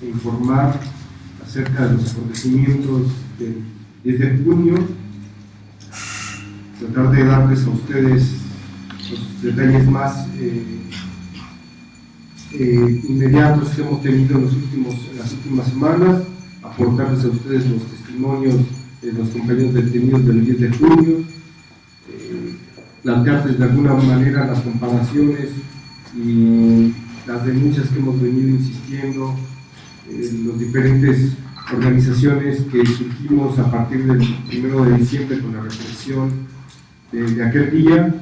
informar acerca de los acontecimientos del 10 de junio, tratar de darles a ustedes los detalles más inmediatos que hemos tenido en las últimas semanas, aportarles a ustedes los testimonios de los compañeros detenidos del 10 de junio, plantearles de alguna manera las comparaciones y las denuncias que hemos venido insistiendo en las diferentes organizaciones que surgimos a partir del 1 de diciembre con la represión de aquel día,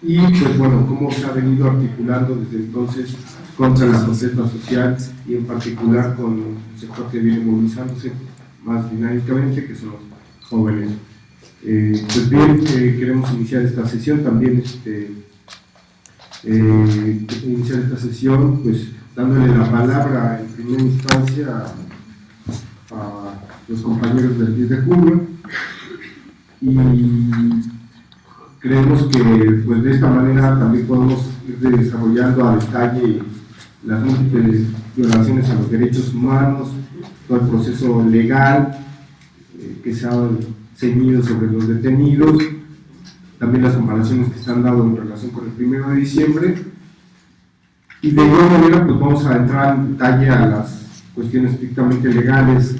y pues bueno, cómo se ha venido articulando desde entonces contra la protesta social y en particular con el sector que viene movilizándose más dinámicamente, que son los jóvenes. Pues bien, queremos iniciar esta sesión también, iniciar esta sesión pues dándole la palabra en primera instancia a los compañeros del 10 de junio, y creemos que pues, de esta manera también podemos ir desarrollando a detalle las múltiples violaciones a los derechos humanos, todo el proceso legal que se ha ceñido sobre los detenidos, también las comparaciones que se han dado en relación con el 1 de diciembre, y de igual manera pues vamos a entrar en detalle a las cuestiones estrictamente legales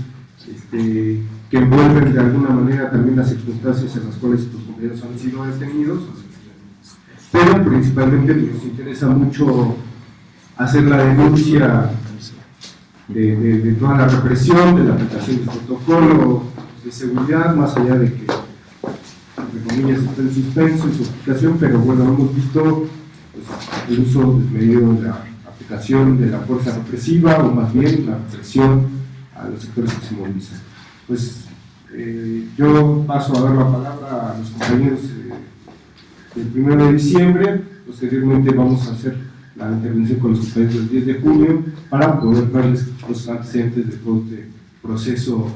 que envuelven de alguna manera también las circunstancias en las cuales estos compañeros han sido detenidos, pero principalmente nos interesa mucho hacer la denuncia de toda la represión, de la aplicación del protocolo de seguridad, más allá de que, entre comillas, está en suspenso en su aplicación, pero bueno, hemos visto pues, el uso desmedido de la aplicación de la fuerza represiva, o más bien la represión a los sectores que se movilizan. Pues yo paso a dar la palabra a los compañeros del 1 de diciembre, posteriormente vamos a hacer la intervención con los compañeros del 10 de junio para poder darles los antecedentes de todo este proceso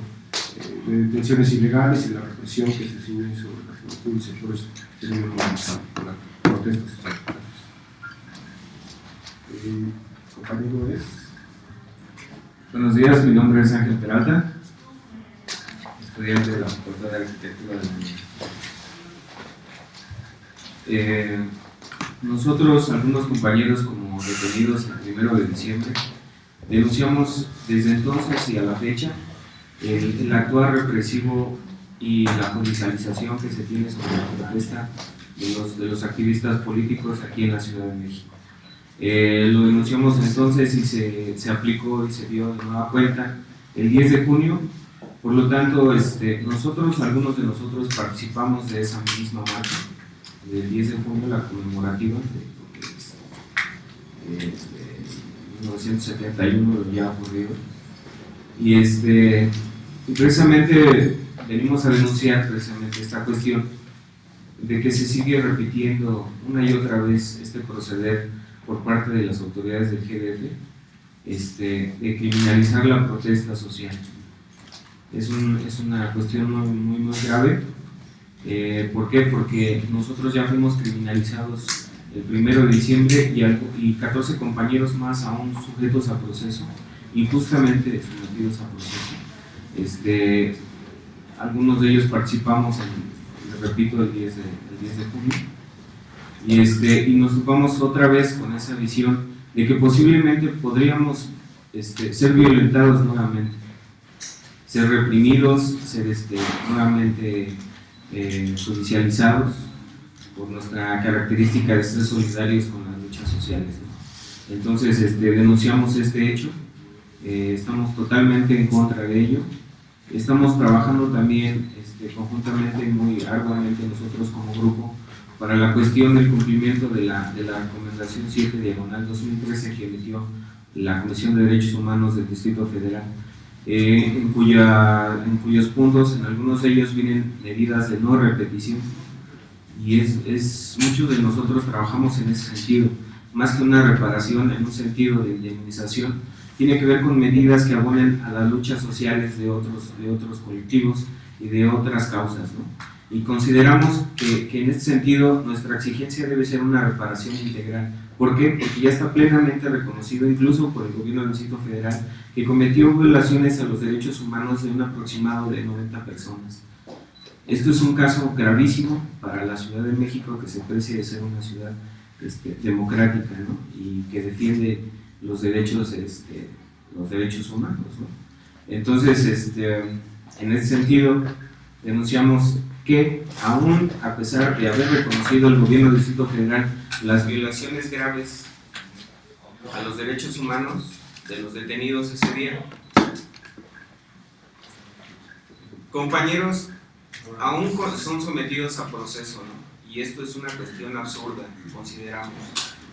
de detenciones ilegales y la represión que se ciñe sobre la juventud y sectores que vienen movilizando por las protestas. Compañero es. Buenos días, mi nombre es Ángel Peralta, estudiante de la Facultad de Arquitectura de la UNAM. Nosotros, algunos compañeros como detenidos el 1 de diciembre, denunciamos desde entonces y a la fecha el actuar represivo y la judicialización que se tiene sobre la protesta de los activistas políticos aquí en la Ciudad de México. Lo denunciamos entonces y se aplicó y se dio de nueva cuenta el 10 de junio. Por lo tanto, algunos de nosotros participamos de esa misma marcha del 10 de junio, la conmemorativa de 1971, ya ocurrido. Y precisamente venimos a denunciar precisamente esta cuestión de que se sigue repitiendo una y otra vez este proceder por parte de las autoridades del GDF de criminalizar la protesta social. Es una cuestión muy grave. ¿Por qué? Porque nosotros ya fuimos criminalizados el 1 de diciembre y 14 compañeros más aún sujetos a proceso, injustamente sometidos a proceso. Algunos de ellos participamos les repito, el 10 de junio, y nos topamos otra vez con esa visión de que posiblemente podríamos ser violentados nuevamente, ser reprimidos, ser nuevamente judicializados por nuestra característica de ser solidarios con las luchas sociales, ¿no? Entonces denunciamos este hecho, estamos totalmente en contra de ello, estamos trabajando también conjuntamente muy arduamente nosotros como grupo para la cuestión del cumplimiento de la recomendación 7/2013 que emitió la Comisión de Derechos Humanos del Distrito Federal, en cuyos puntos, en algunos de ellos vienen medidas de no repetición, y muchos de nosotros trabajamos en ese sentido, más que una reparación en un sentido de indemnización, tiene que ver con medidas que abonen a las luchas sociales de otros colectivos y de otras causas, ¿no? Y consideramos que en este sentido nuestra exigencia debe ser una reparación integral ¿Por qué? Porque ya está plenamente reconocido, incluso por el gobierno del Distrito Federal, que cometió violaciones a los derechos humanos de un aproximado de 90 personas. Esto es un caso gravísimo para la Ciudad de México, que se precie de ser una ciudad democrática, ¿no? Y que defiende los derechos humanos, ¿no? Entonces, en ese sentido, denunciamos que aún a pesar de haber reconocido el gobierno del Distrito Federal las violaciones graves a los derechos humanos de los detenidos ese día, compañeros aún son sometidos a proceso, ¿no? Y esto es una cuestión absurda, consideramos,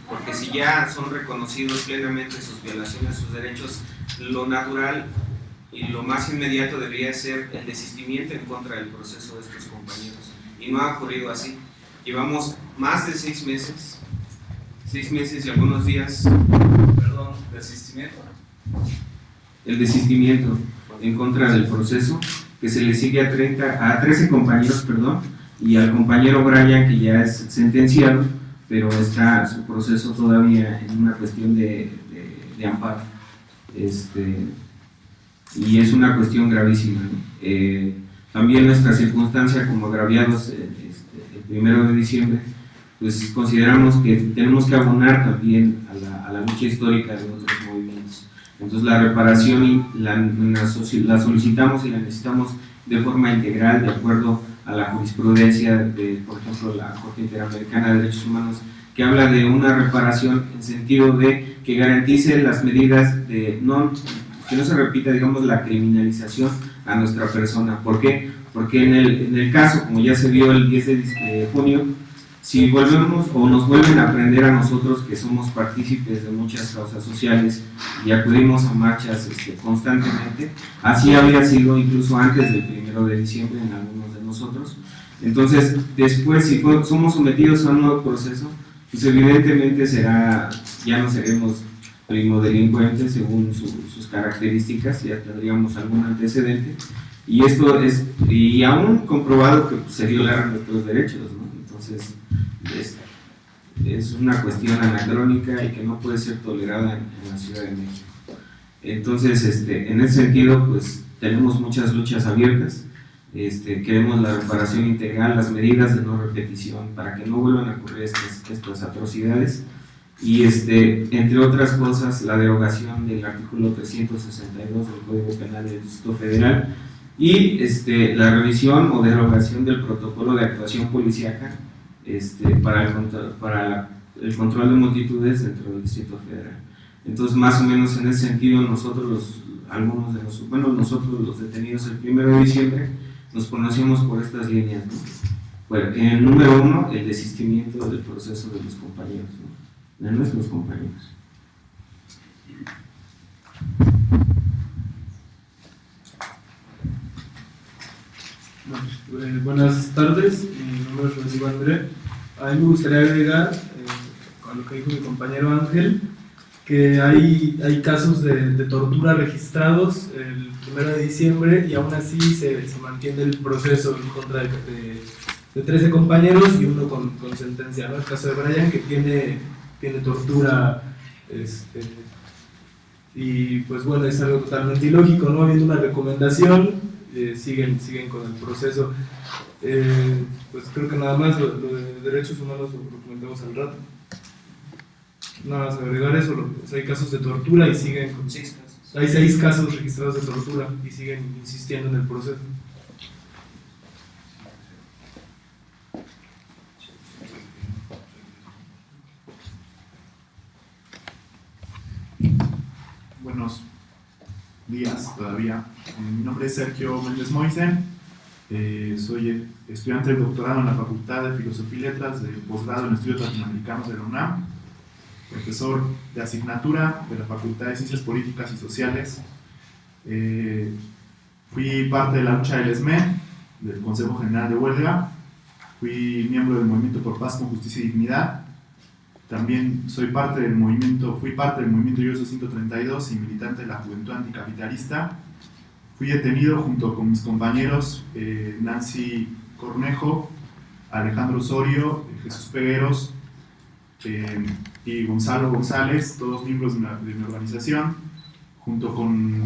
porque si ya son reconocidos plenamente sus violaciones a sus derechos, lo natural y lo más inmediato debería ser el desistimiento en contra del proceso de estos compañeros, y no ha ocurrido así. Llevamos más de 6 meses y algunos días, el desistimiento en contra del proceso, que se le sigue a 13 compañeros, y al compañero Brian, que ya es sentenciado, pero está su proceso todavía en una cuestión de amparo. Y es una cuestión gravísima, ¿no? También nuestra circunstancia como agraviados el 1 de diciembre, pues consideramos que tenemos que abonar también a la lucha histórica de otros movimientos. Entonces la reparación la solicitamos y la necesitamos de forma integral, de acuerdo a la jurisprudencia de, por ejemplo, la Corte Interamericana de Derechos Humanos, que habla de una reparación en sentido de que garantice las medidas de que no se repita, digamos, la criminalización a nuestra persona. ¿Por qué? Porque en el caso, como ya se vio el 10 de junio, si volvemos o nos vuelven a aprender a nosotros, que somos partícipes de muchas causas sociales y acudimos a marchas constantemente, así había sido incluso antes del 1 de diciembre en algunos de nosotros. Entonces, después, si somos sometidos a un nuevo proceso, pues evidentemente ya no seremos primodelincuentes según sus características, ya tendríamos algún antecedente, y aún comprobado que se violaron nuestros derechos, ¿no? Entonces, es una cuestión anacrónica y que no puede ser tolerada en la Ciudad de México. Entonces, en ese sentido, pues tenemos muchas luchas abiertas. Queremos la reparación integral, las medidas de no repetición para que no vuelvan a ocurrir estas atrocidades, y entre otras cosas, la derogación del artículo 362 del Código Penal del Distrito Federal, y la revisión o derogación del protocolo de actuación policíaca para el control de multitudes dentro del Distrito Federal. Entonces, más o menos en ese sentido, nosotros los detenidos el 1 de diciembre nos conocimos por estas líneas, ¿no? Bueno, en el número 1, el desistimiento del proceso de los compañeros, ¿no? De nuestros compañeros. Buenas tardes, mi nombre es Rodrigo André. A mí me gustaría agregar a lo que dijo mi compañero Ángel, que hay casos de tortura registrados el 1 de diciembre y aún así se mantiene el proceso en contra de 13 compañeros y uno con sentencia, ¿no? El caso de Brian, que tiene tortura, y pues bueno, es algo totalmente ilógico, ¿no? Habiendo una recomendación, siguen con el proceso. Pues creo que nada más lo de derechos humanos lo comentamos al rato. Nada más agregar eso, hay casos de tortura y siguen con 6 casos. Hay 6 casos registrados de tortura y siguen insistiendo en el proceso. Buenos días todavía. Mi nombre es Sergio Méndez Moisen. Soy estudiante del doctorado en la Facultad de Filosofía y Letras, de posgrado en Estudios Latinoamericanos de la UNAM, profesor de asignatura de la Facultad de Ciencias Políticas y Sociales. Fui parte de la lucha del ESME, del Consejo General de Huelga. Fui miembro del Movimiento por Paz con Justicia y Dignidad. También fui parte del movimiento Yo 132 y militante de la Juventud Anticapitalista. Fui detenido junto con mis compañeros Nancy Cornejo, Alejandro Osorio, Jesús Pegueros, y Gonzalo González, todos miembros de mi organización, junto con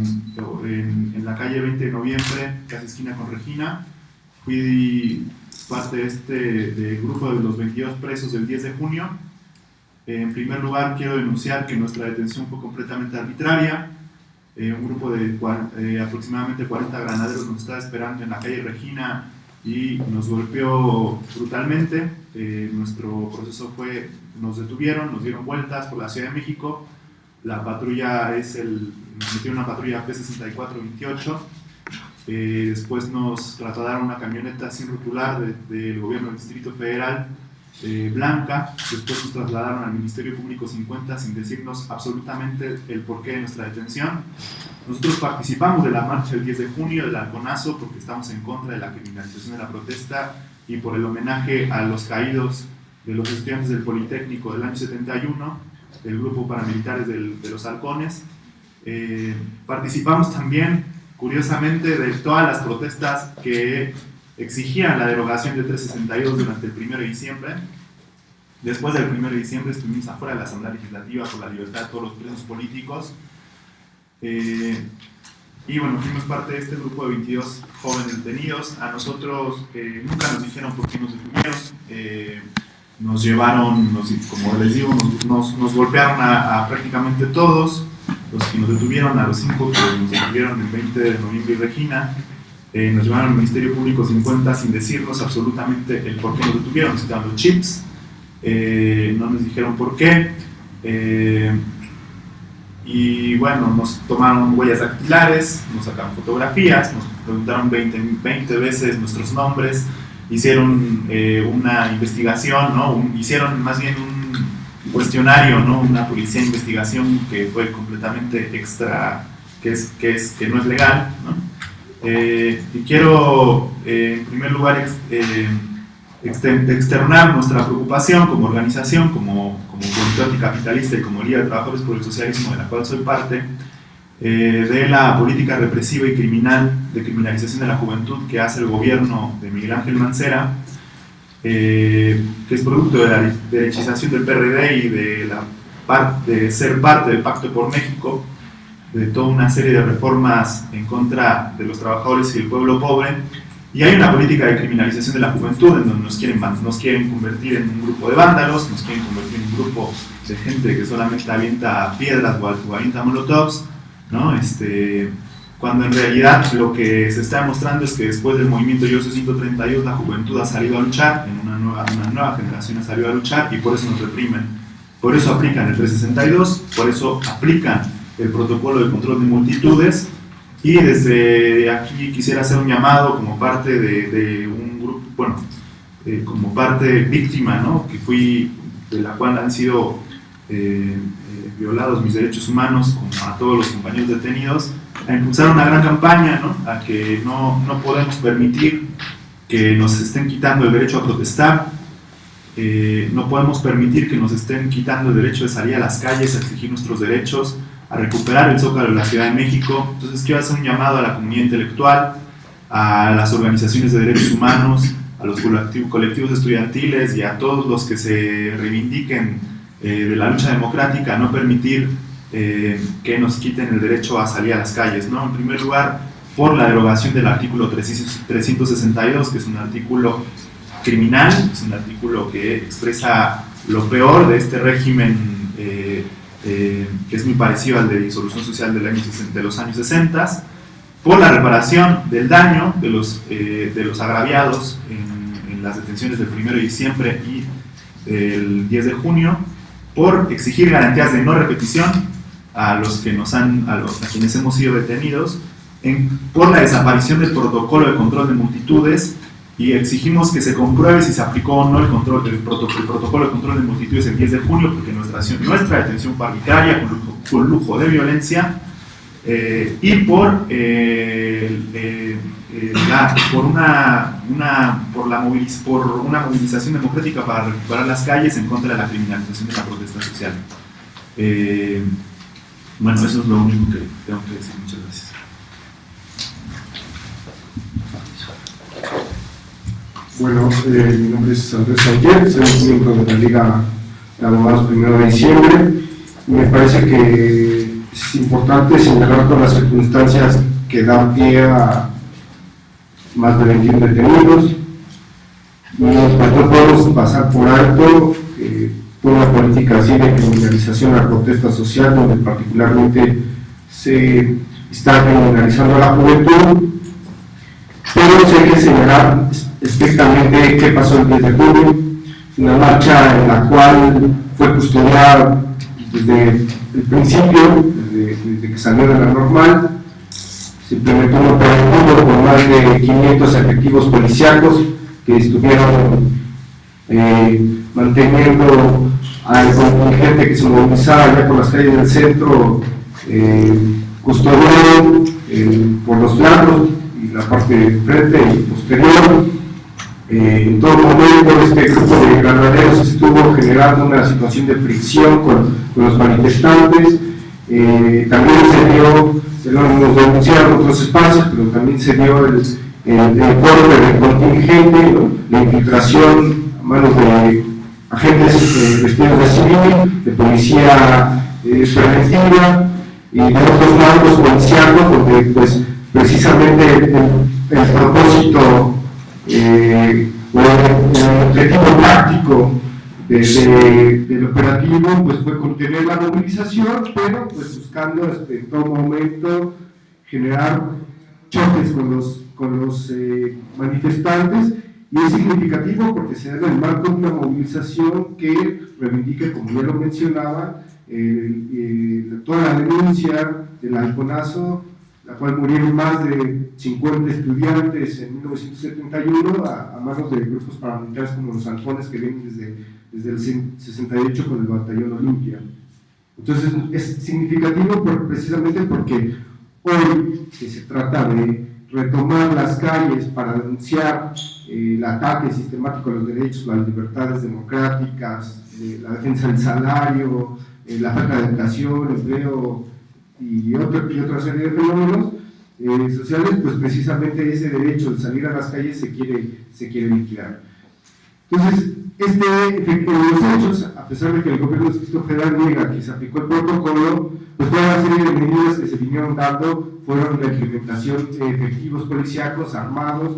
en la calle 20 de noviembre, casi esquina con Regina. Fui parte del grupo de los 22 presos del 10 de junio. En primer lugar, quiero denunciar que nuestra detención fue completamente arbitraria. Un grupo de aproximadamente 40 granaderos nos estaba esperando en la calle Regina y nos golpeó brutalmente. Nuestro proceso fue, nos detuvieron, nos dieron vueltas por la Ciudad de México. La patrulla nos metieron una patrulla P6428. Después nos trasladaron una camioneta sin rotular del gobierno del Distrito Federal, blanca. Después nos trasladaron al Ministerio Público 50 sin decirnos absolutamente el porqué de nuestra detención. Nosotros participamos de la marcha del 10 de junio del Halconazo porque estamos en contra de la criminalización de la protesta y por el homenaje a los caídos de los estudiantes del Politécnico del año 71, del grupo paramilitares de los Halcones. Participamos también, curiosamente, de todas las protestas que exigían la derogación del 362 durante el 1 de diciembre. Después del 1 de diciembre estuvimos afuera de la Asamblea Legislativa por la libertad de todos los presos políticos. Y bueno, fuimos parte de este grupo de 22 jóvenes detenidos. A nosotros nunca nos dijeron por qué nos detuvieron. Nos llevaron, como les digo, nos golpearon a prácticamente todos. Los que nos detuvieron, a los 5 que nos detuvieron el 20 de noviembre y Regina, nos llevaron al Ministerio Público 50 sin decirnos absolutamente el por qué nos detuvieron. Nos quitaron los chips, no nos dijeron por qué, y bueno, nos tomaron huellas dactilares, nos sacaron fotografías, nos preguntaron 20 veces nuestros nombres, hicieron una investigación, ¿no? Hicieron más bien un cuestionario, ¿no? Una policía de investigación que fue completamente extra, que no es legal, ¿no? Y quiero en primer lugar externar nuestra preocupación como organización, como Comité Anticapitalista y como Liga de Trabajadores por el Socialismo, de la cual soy parte, de la política represiva y criminal de criminalización de la juventud que hace el gobierno de Miguel Ángel Mancera, que es producto de la derechización del PRD y de ser parte del Pacto por México, de toda una serie de reformas en contra de los trabajadores y el pueblo pobre. Y hay una política de criminalización de la juventud en donde nos quieren convertir en un grupo de vándalos, nos quieren convertir en un grupo de gente que solamente avienta piedras o avienta molotovs, ¿no? Cuando en realidad lo que se está demostrando es que después del movimiento Yo Soy 132 la juventud ha salido a luchar, una nueva generación ha salido a luchar y por eso nos reprimen. Por eso aplican el 362, por eso aplican el protocolo de control de multitudes. Y desde aquí quisiera hacer un llamado como parte de un grupo, bueno, como parte víctima, ¿no? De la cual han sido violados mis derechos humanos, como a todos los compañeros detenidos, a impulsar una gran campaña, ¿no? A que no podemos permitir que nos estén quitando el derecho a protestar, no podemos permitir que nos estén quitando el derecho de salir a las calles a exigir nuestros derechos, a recuperar el Zócalo de la Ciudad de México. Entonces quiero hacer un llamado a la comunidad intelectual, a las organizaciones de derechos humanos, a los colectivos estudiantiles y a todos los que se reivindiquen de la lucha democrática, a no permitir que nos quiten el derecho a salir a las calles, ¿no? En primer lugar, por la derogación del artículo 362, que es un artículo criminal, es un artículo que expresa lo peor de este régimen que es muy parecido al de disolución social de los años 60, por la reparación del daño de los agraviados en las detenciones del 1 de diciembre y del 10 de junio, por exigir garantías de no repetición a quienes hemos sido detenidos, por la desaparición del protocolo de control de multitudes, y exigimos que se compruebe si se aplicó o no el protocolo de control de multitudes el 10 de junio, porque nuestra detención fue arbitraria, con lujo de violencia, y por una movilización democrática para recuperar las calles en contra de la criminalización de la protesta social. Bueno, eso es lo único que tengo que decir. Muchas gracias. Bueno, mi nombre es Andrés Auller, soy miembro de la Liga abogados 1 de diciembre. Me parece que es importante señalar con las circunstancias que dan pie a más de 21 detenidos. No podemos pasar por alto una política así de criminalización a la protesta social, donde particularmente se está criminalizando a la juventud, pero sí hay que señalar estrictamente qué pasó el 10 de junio, una marcha en la cual fue custodiada desde el principio, desde que salió de la normal. Se implementó un operativo con más de 500 efectivos policíacos que estuvieron manteniendo al contingente que se movilizaba ya por las calles del centro, custodiado por los lados y la parte de frente y posterior. En todo momento este grupo de granaderos estuvo generando una situación de fricción con los manifestantes. También se dio, lo hemos denunciado en otros espacios, pero también se dio el corte del contingente, ¿no? La infiltración a manos de agentes vestidos de civil, de policía preventiva y de otros mandos policiales, donde pues precisamente el propósito o el objetivo práctico del operativo pues fue contener la movilización, pero pues buscando en todo momento generar choques con los manifestantes. Y es significativo porque se da en el marco de una movilización que reivindica, como ya lo mencionaba, toda la denuncia del halconazo, la cual murieron más de 50 estudiantes en 1971 a manos de grupos paramilitares como los halcones que vienen desde el 68 con el batallón Olimpia. Entonces es significativo precisamente porque hoy que se trata de retomar las calles para denunciar el ataque sistemático a los derechos, las libertades democráticas, la defensa del salario, la falta de educación, empleo y otra serie de fenómenos sociales, pues precisamente ese derecho de salir a las calles se quiere liquidar. Entonces, los hechos, a pesar de que el gobierno del Distrito Federal niega que se aplicó el protocolo, pues toda una serie de medidas que se vinieron dando fueron la implementación de efectivos policíacos armados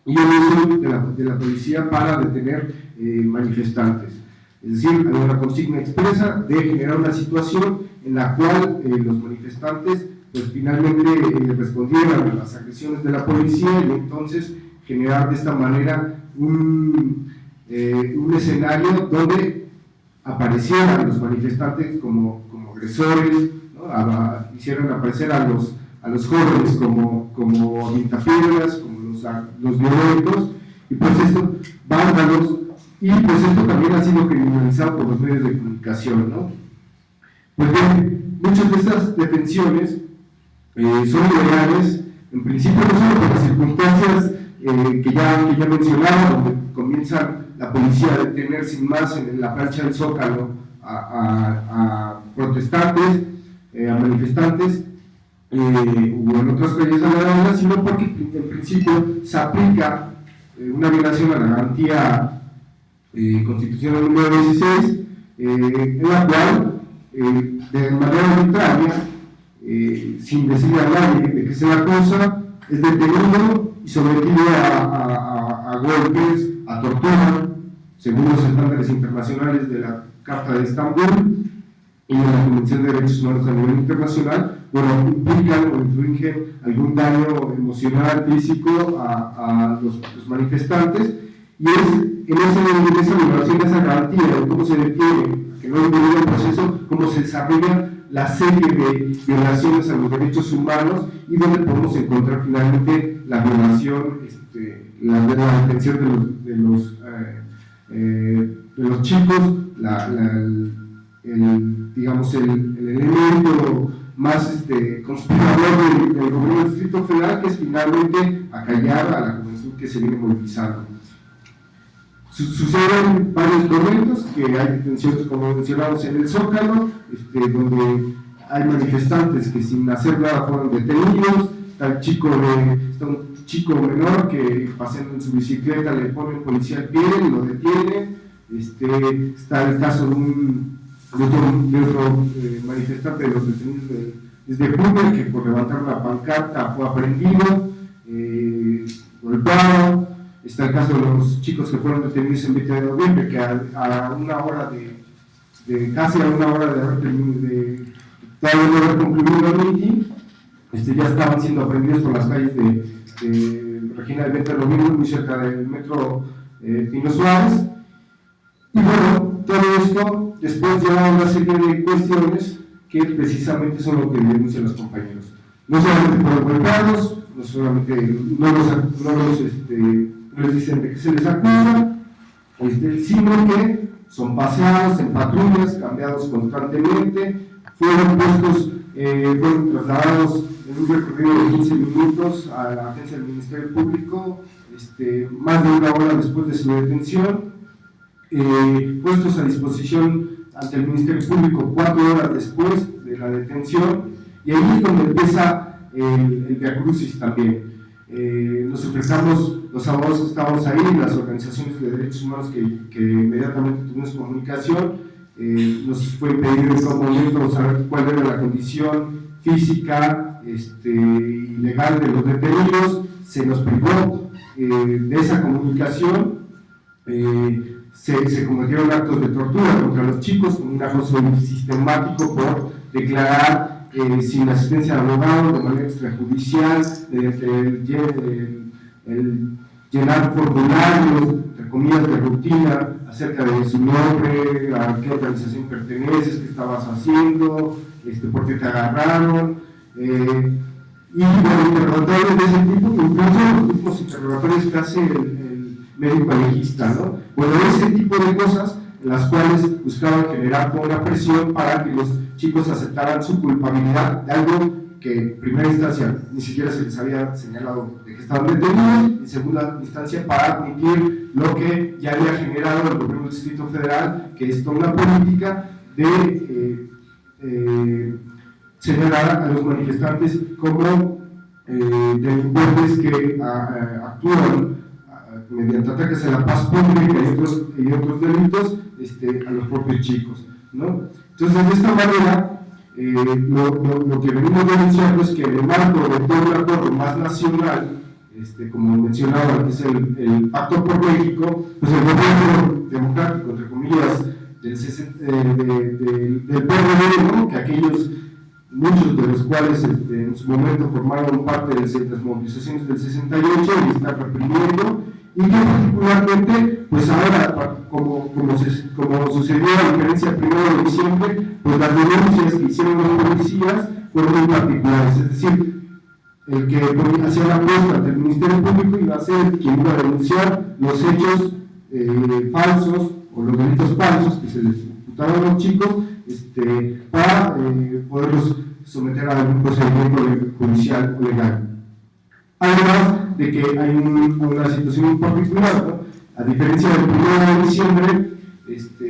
y el uso de la policía para detener manifestantes. Es decir, hay una consigna expresa de generar una situación en la cual los manifestantes pues finalmente respondieran a las agresiones de la policía y entonces generar de esta manera un escenario donde aparecieran los manifestantes como agresores, ¿no? Hicieran aparecer a los jóvenes como avientapiedras, como los violentos, y pues esto, vándalos, y pues esto también ha sido criminalizado por los medios de comunicación, ¿no? Pues bien, muchas de estas detenciones son ilegales, en principio no solo por las circunstancias que ya mencionaba, donde comienza la policía a detener sin más en la plancha del Zócalo a protestantes, a manifestantes, o en otras calles aledañas, sino porque en principio se aplica una violación a la garantía constitucional número 16, en la cual de manera arbitraria, sin decir a nadie de qué sea la cosa, es detenido y sometido a golpes, a tortura, según los estándares internacionales de la Carta de Estambul y de la Convención de Derechos Humanos a nivel internacional, bueno, implican o infringen algún daño emocional, físico a los manifestantes, y es en esa violación de esa garantía, de cómo se detiene, que no involucra el proceso, cómo se desarrolla la serie de violaciones a los derechos humanos y donde podemos encontrar finalmente la violación, la detención de los chicos, digamos el elemento más conspirador del gobierno del Distrito Federal, que es finalmente acallar a la juventud que se viene movilizando. Suceden varios momentos que hay detenciones, como mencionamos, en el Zócalo, donde hay manifestantes que sin hacer nada fueron detenidos. Está un chico menor que paseando en su bicicleta le pone un policía al pie y lo detiene. está el caso de otro manifestante de los detenidos desde Cuba, que por levantar una pancarta fue aprendido, golpeado. Está el caso de los chicos que fueron detenidos el 20 de noviembre, que a una hora casi a una hora de haber todavía no haber concluido el meeting, ya estaban siendo aprendidos por las calles de Regina del 20 de noviembre, muy cerca del metro Pino Suárez. Y bueno, todo esto después lleva una serie de cuestiones que precisamente son lo que denuncian los compañeros. No solamente fueron golpeados, no solamente no les dicen de qué se les acusa, sino que son paseados en patrullas, cambiados constantemente, fueron trasladados en un recorrido de 15 minutos a la agencia del Ministerio Público, más de una hora después de su detención, puestos a disposición ante el Ministerio Público 4 horas después de la detención, y ahí es donde empieza el viacrucis también. Nos enfrentamos, los abogados que estábamos ahí, las organizaciones de derechos humanos que inmediatamente tuvimos comunicación, nos fue pedido en todo momento saber cuál era la condición física y legal de los detenidos. Se nos privó de esa comunicación. Se cometieron actos de tortura contra los chicos con un acoso sistemático por declarar sin asistencia de abogado, de manera extrajudicial, mediante el llenar formularios, entre comillas, de rutina acerca de su nombre, a qué organización perteneces, qué estabas haciendo, por qué te agarraron, y bueno, interrogatorios de ese tipo, incluso los mismos interrogatorios que hace el médico legista, ¿no? Bueno, ese tipo de cosas en las cuales buscaban generar toda una presión para que los chicos aceptaran su culpabilidad de algo que en primera instancia ni siquiera se les había señalado de que estaban detenidos, en segunda instancia para admitir lo que ya había generado el gobierno del Distrito Federal, que es toda una política de señalar a los manifestantes como delincuentes que actúan mediante ataques a la paz pública y otros delitos a los propios chicos, ¿no? Entonces, de esta manera, lo que venimos denunciando es que en el marco de todo un acuerdo más nacional, como mencionaba, que es el Pacto por México, pues el gobierno democrático, entre comillas, del PRD, ¿no? Que muchos de los cuales en su momento formaron parte de las movilizaciones del 68 y están reprimiendo, y que particularmente, pues ahora, como sucedió a diferencia del 1 de diciembre, pues las denuncias que hicieron los policías fueron muy particulares, es decir, el que hacía la apuesta ante el Ministerio Público iba a ser quien iba a denunciar los hechos falsos o los delitos falsos que se les imputaron a los chicos para poderlos someter a algún procedimiento judicial o legal. Además de que hay una situación muy particular, ¿no? A diferencia del 1 de diciembre,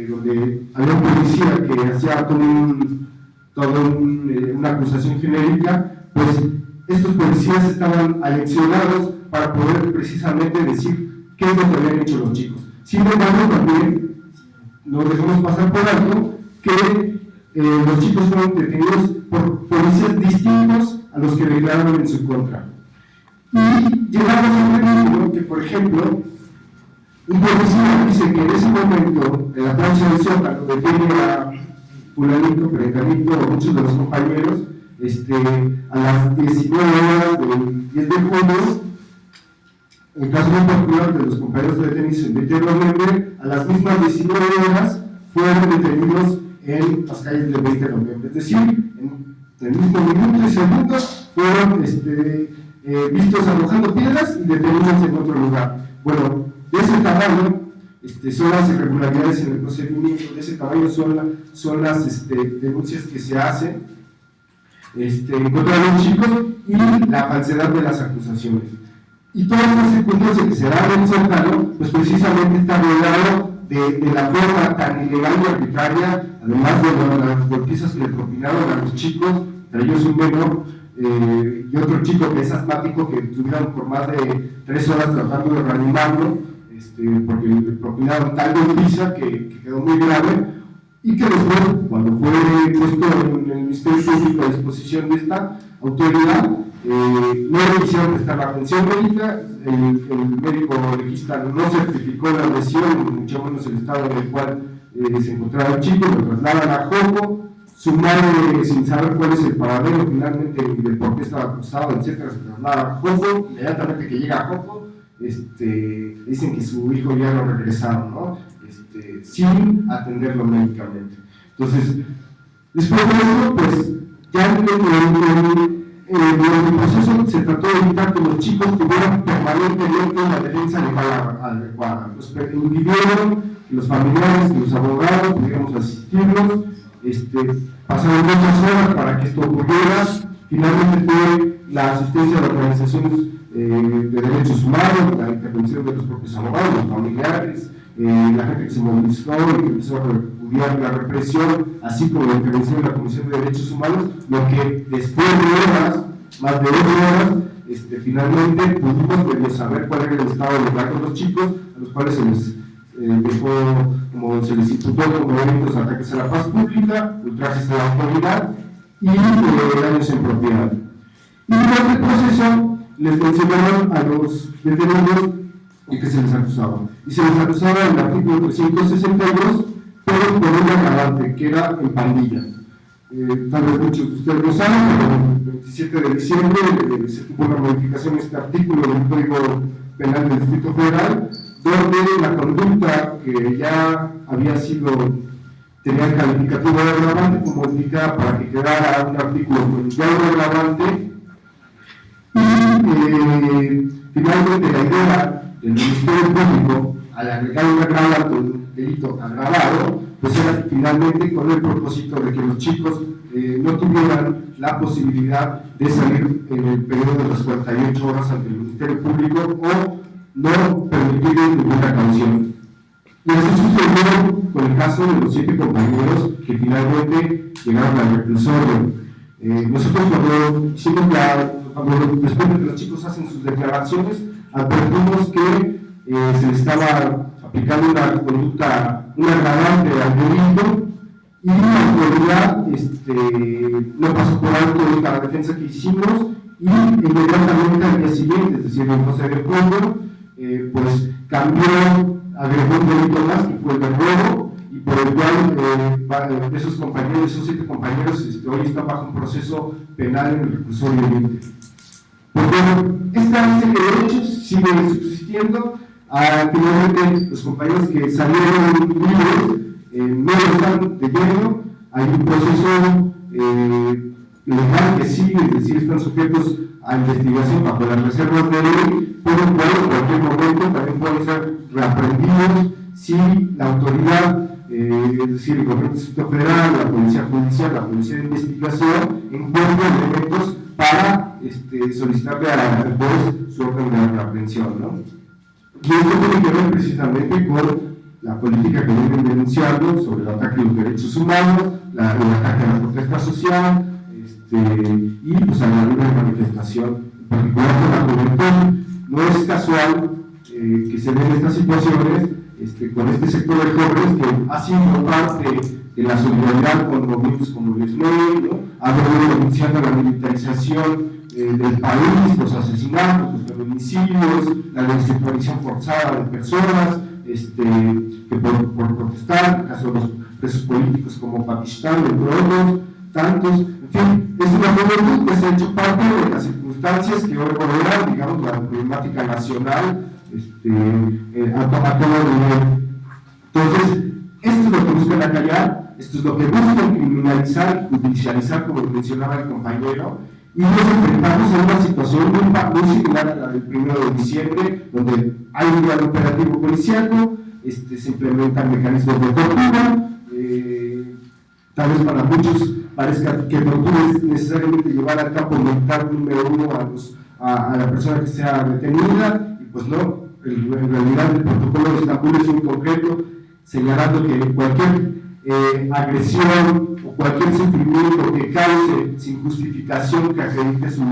donde había un policía que hacía toda una acusación genérica, pues estos policías estaban aleccionados para poder precisamente decir qué es lo que habían hecho los chicos. Sin embargo, también nos dejamos pasar por alto que los chicos fueron detenidos por policías distintos a los que declararon en su contra. Y llegamos a un ejemplo que, por ejemplo, un policía dice que en ese momento, en la plancha del Zócalo, detiene a fulanito, perenganito o muchos de los compañeros, a las 19 horas del 10 de junio, en el caso muy particular de los compañeros detenidos el 20 de noviembre, a las mismas 19 horas fueron detenidos en las calles del 20 de noviembre. Es decir, en el mismo minuto y segundo fueron vistos arrojando piedras y detenidos en otro lugar. Bueno, de ese tamaño son las irregularidades en el procedimiento, de ese tamaño son las denuncias que se hacen contra los chicos y la falsedad de las acusaciones. Y todas estas circunstancias que se dan en el Zócalo, pues precisamente está rodeado de la forma tan ilegal y arbitraria, además de las golpizas que le propinaron a los chicos, entre ellos un menor y otro chico que es asmático, que estuvieron por más de 3 horas tratando de reanimarlo, porque le propinaron tal golpiza que quedó muy grave, y que después, cuando fue puesto en el Ministerio Público a disposición de esta autoridad, no le quisieron prestar la atención médica, el médico legista no certificó la lesión, mucho menos el estado en el cual se encontraba el chico, lo trasladan a Joco. Su madre, sin saber cuál es el paradero finalmente de por qué estaba acusado, etcétera, se traslada a Joco. Inmediatamente que llega a Joco, dicen que su hijo ya lo regresaron, ¿no? Sin atenderlo médicamente. Entonces, después de eso, pues ya durante el proceso se trató de evitar que los chicos tuvieran permanentemente una defensa legal adecuada. Nos impidieron que los familiares, que los abogados pudiéramos asistirlos. Pasaron muchas horas para que esto ocurriera. Finalmente fue la asistencia de organizaciones de derechos humanos, la intervención de los propios abogados, los familiares, la gente que se movilizó y que empezó a repudiar la represión, así como la intervención de la Comisión de Derechos Humanos, lo que después de horas, más de 8 horas, finalmente pudimos saber cuál era el estado legal de los chicos, a los cuales se les dejó, como se les imputó como delitos de ataques a la paz pública, ultrajes a la autoridad y daños en propiedad. Y durante el proceso les mencionaron a los detenidos y que se les acusaba. Y se les acusaba en el artículo 362, pero por un agravante, que era en pandilla. Tal vez muchos de ustedes lo saben, pero el 27 de diciembre se tuvo una modificación de este artículo del Código Penal del Distrito Federal, donde la conducta que ya había sido, tenía el calificativo de agravante, fue modificada para que quedara un artículo con ya un agravante. Y finalmente la idea del Ministerio Público, al agregar un agravante, un delito agravado, pues era finalmente con el propósito de que los chicos no tuvieran la posibilidad de salir en el periodo de las 48 horas ante el Ministerio Público o no permitirles ninguna caución. Y así sucedió con el caso de los 7 compañeros que finalmente llegaron al reclusorio. Nosotros después de que los chicos hacen sus declaraciones, advertimos que se les estaba aplicando una conducta, un agravante al delito, y la autoridad no pasó por alto esta defensa que hicimos, y inmediatamente al día siguiente, es decir, el 12 de julio, pues cambió, agregó un delito más, que fue el de robo, y por el cual esos compañeros, esos 7 compañeros, hoy están bajo un proceso penal en el reclusorio límite. Pues bueno, esta serie de hechos sigue subsistiendo. Finalmente, los compañeros que salieron libres no están de lleno. Hay un proceso legal que sigue, es decir, están sujetos a investigación bajo las reservas de ley, por lo cual en cualquier momento también pueden ser reaprendidos si la autoridad, es decir, el Gobierno del Distrito Federal, la Policía Judicial, la Policía de Investigación, encuentran elementos para solicitarle a la juez su orden de reaprensión, ¿no? Y esto tiene que ver precisamente con la política que vienen denunciando sobre el ataque a los derechos humanos, el ataque a la protesta social, y pues a la libre manifestación, en particular con la juventud. No es casual que se den estas situaciones con este sector de jóvenes que ha sido parte de la solidaridad con movimientos como el SMEI, ¿no? Ha venido denunciando la militarización del país, los asesinatos, los feminicidios, la desaparición forzada de personas que por protestar, en el caso de los presos políticos como Pakistán, entre otros, tantos. En fin, es una juventud que se ha hecho parte de las circunstancias que hoy rodean, digamos, la problemática nacional a todo nivel. Entonces, esto es lo que buscan acallar, esto es lo que buscan criminalizar y judicializar, como mencionaba el compañero, y nos enfrentamos a una situación muy similar a la del 1 de diciembre, donde hay un gran operativo policiaco, se implementan mecanismos de tortura, tal vez para muchos parezca que tortura es necesariamente llevar al campo mental número 1 a la persona que sea detenida, y pues no, en realidad el protocolo de Estambul es muy concreto, señalando que cualquier agresión o cualquier sufrimiento que cause sin justificación que acredite su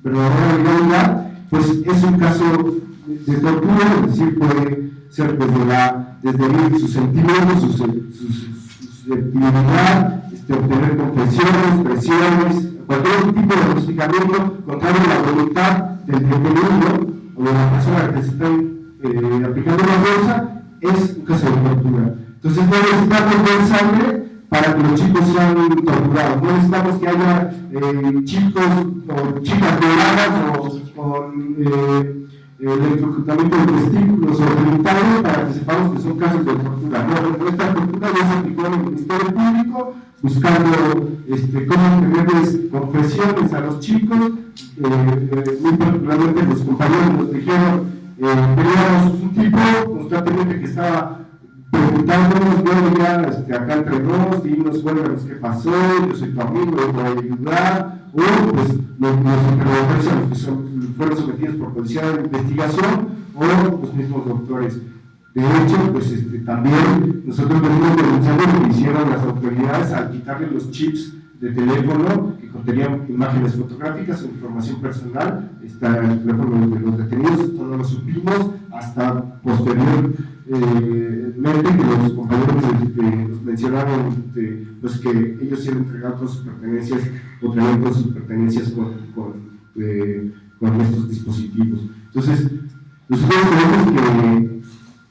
verdadera legalidad, pues es un caso de tortura, es decir, puede ser desde sus sentimientos, su susceptibilidad, obtener confesiones, presiones, cualquier tipo de hostigamiento contrario a la voluntad del detenido o de la persona que se está aplicando la fuerza, es un caso de tortura. Entonces no necesitamos ver sangre para que los chicos sean torturados, no necesitamos que haya chicos o chicas violadas o con electrocutamiento de testículos o genitales para que sepamos que son casos de tortura. No, esta tortura ya se aplicó en el Ministerio Público buscando cómo tenerles confesiones a los chicos, muy particularmente los compañeros nos dijeron, teníamos un tipo constantemente que estaba preguntándonos, bueno, ya acá entre nos, dinos, cuéntanos qué pasó, yo soy tu amigo, te voy a ayudar, o pues los interrogadores a los que fueron sometidos por policía de investigación, o los mismos doctores. De hecho, pues también nosotros venimos denunciando lo que hicieron las autoridades al quitarle los chips de teléfono que contenían imágenes fotográficas o información personal. Está el teléfono de los detenidos, esto no lo supimos hasta posteriormente que los compañeros nos mencionaron pues que ellos iban a entregar todas sus pertenencias o traían todas sus pertenencias con estos dispositivos. Entonces, nosotros creemos que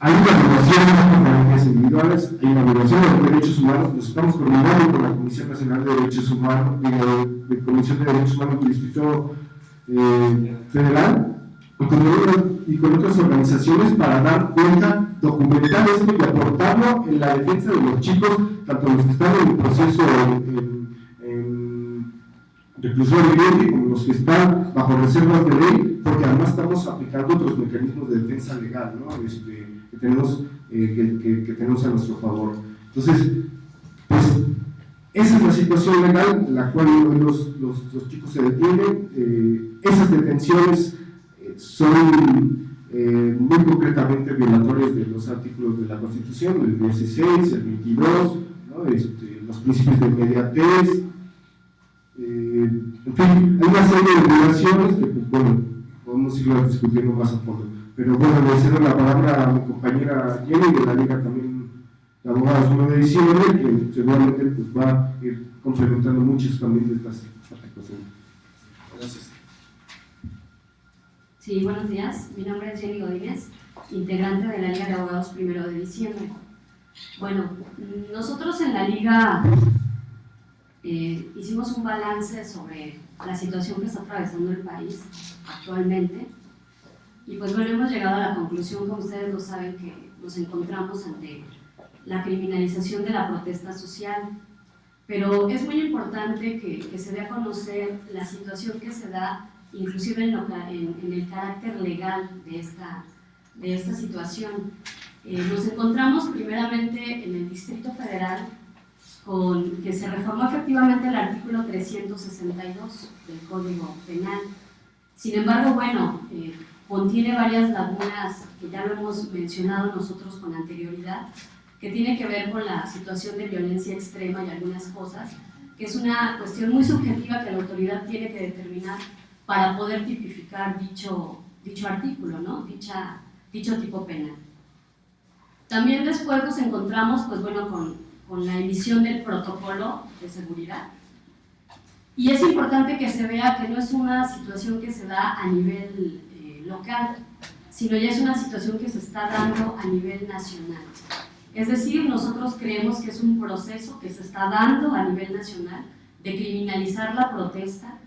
hay una violación de las pertenencias individuales, hay una violación de los derechos humanos. Nos estamos coordinando con la Comisión Nacional de Derechos Humanos, de Comisión de Derechos Humanos del Distrito Federal y con otras organizaciones para dar cuenta, documentar esto y aportarlo en la defensa de los chicos, tanto los que están en el proceso en reclusión vigente como los que están bajo reservas de ley, porque además estamos aplicando otros mecanismos de defensa legal, ¿no? que tenemos a nuestro favor. Entonces, pues, esa es la situación legal en la cual hoy los chicos se detienen. Esas detenciones son muy concretamente violatorias de los artículos de la Constitución, el 16, el 22, ¿no? Los principios de inmediatez, en fin, hay una serie de violaciones que, pues, bueno, podemos ir discutiendo más a fondo. Pero bueno, le cedo la palabra a mi compañera Jenny de la Liga también, la abogada 1 de diciembre, que seguramente pues, va a ir complementando muchas también de estas afectaciones. Gracias. Sí, buenos días. Mi nombre es Jenny Godínez, integrante de la Liga de Abogados 1 de diciembre. Bueno, nosotros en la Liga hicimos un balance sobre la situación que está atravesando el país actualmente. Y pues bueno, hemos llegado a la conclusión, como ustedes lo saben, que nos encontramos ante la criminalización de la protesta social. Pero es muy importante que se dé a conocer la situación que se da, inclusive en el carácter legal de esta situación. Nos encontramos primeramente en el Distrito Federal con que se reformó efectivamente el artículo 362 del Código Penal. Sin embargo, bueno, contiene varias lagunas que ya lo hemos mencionado nosotros con anterioridad, que tiene que ver con la situación de violencia extrema y algunas cosas, que es una cuestión muy subjetiva que la autoridad tiene que determinar para poder tipificar dicho artículo, ¿no? Dicho tipo penal. También después nos encontramos, pues bueno, con la emisión del protocolo de seguridad. Y es importante que se vea que no es una situación que se da a nivel local, sino ya es una situación que se está dando a nivel nacional. Es decir, nosotros creemos que es un proceso que se está dando a nivel nacional de criminalizar la protesta,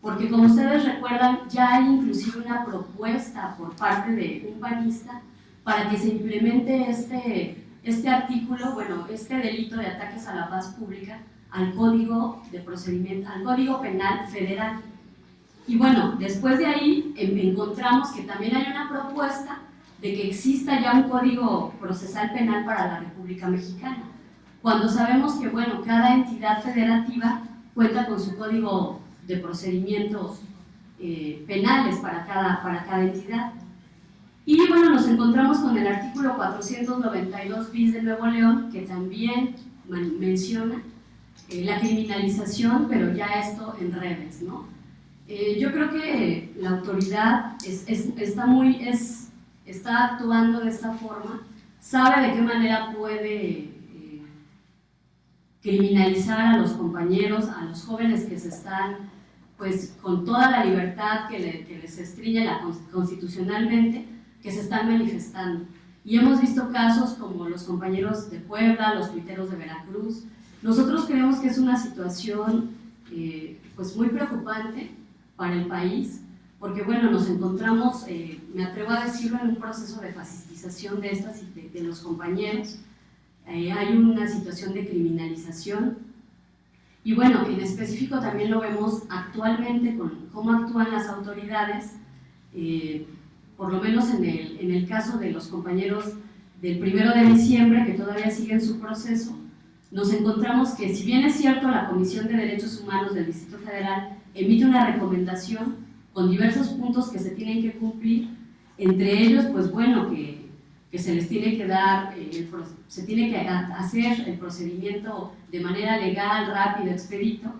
porque como ustedes recuerdan, ya hay inclusive una propuesta por parte de un panista para que se implemente este artículo, bueno, este delito de ataques a la paz pública al Código de Procedimiento, al Código Penal Federal. Y bueno, después de ahí encontramos que también hay una propuesta de que exista ya un Código Procesal Penal para la República Mexicana, cuando sabemos que, bueno, cada entidad federativa cuenta con su Código de Procedimientos penales para cada entidad. Y bueno, nos encontramos con el artículo 492 bis de Nuevo León, que también menciona la criminalización, pero ya esto en redes, ¿no? Yo creo que la autoridad es está actuando de esta forma, sabe de qué manera puede criminalizar a los compañeros, a los jóvenes que se están, pues con toda la libertad que les estriñe constitucionalmente, que se están manifestando. Y hemos visto casos como los compañeros de Puebla, los tuiteros de Veracruz. Nosotros creemos que es una situación pues muy preocupante para el país, porque bueno, nos encontramos, me atrevo a decirlo, en un proceso de fascistización de estas y de los compañeros. Hay una situación de criminalización y bueno, en específico también lo vemos actualmente con cómo actúan las autoridades, por lo menos en el caso de los compañeros del 1 de diciembre que todavía siguen su proceso. Nos encontramos que, si bien es cierto, la Comisión de Derechos Humanos del Distrito Federal emite una recomendación con diversos puntos que se tienen que cumplir, entre ellos, pues bueno, que se les tiene que dar, se tiene que hacer el procedimiento de manera legal, rápido, expedito.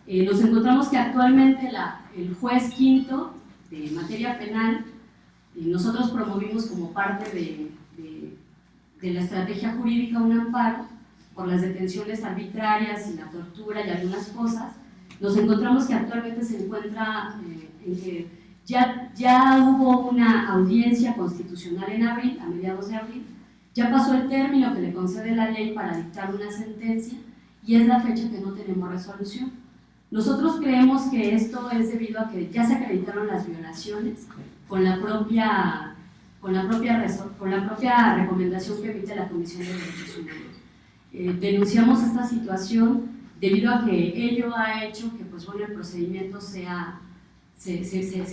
Nos encontramos que actualmente el juez quinto de materia penal, nosotros promovimos como parte de la estrategia jurídica un amparo por las detenciones arbitrarias y la tortura y algunas cosas. Nos encontramos que actualmente se encuentra en que ya hubo una audiencia constitucional en abril, a mediados de abril, ya pasó el término que le concede la ley para dictar una sentencia y es la fecha que no tenemos resolución. Nosotros creemos que esto es debido a que ya se acreditaron las violaciones con la propia recomendación que emite la Comisión de Derechos Humanos. Denunciamos esta situación debido a que ello ha hecho que pues, bueno, el procedimiento se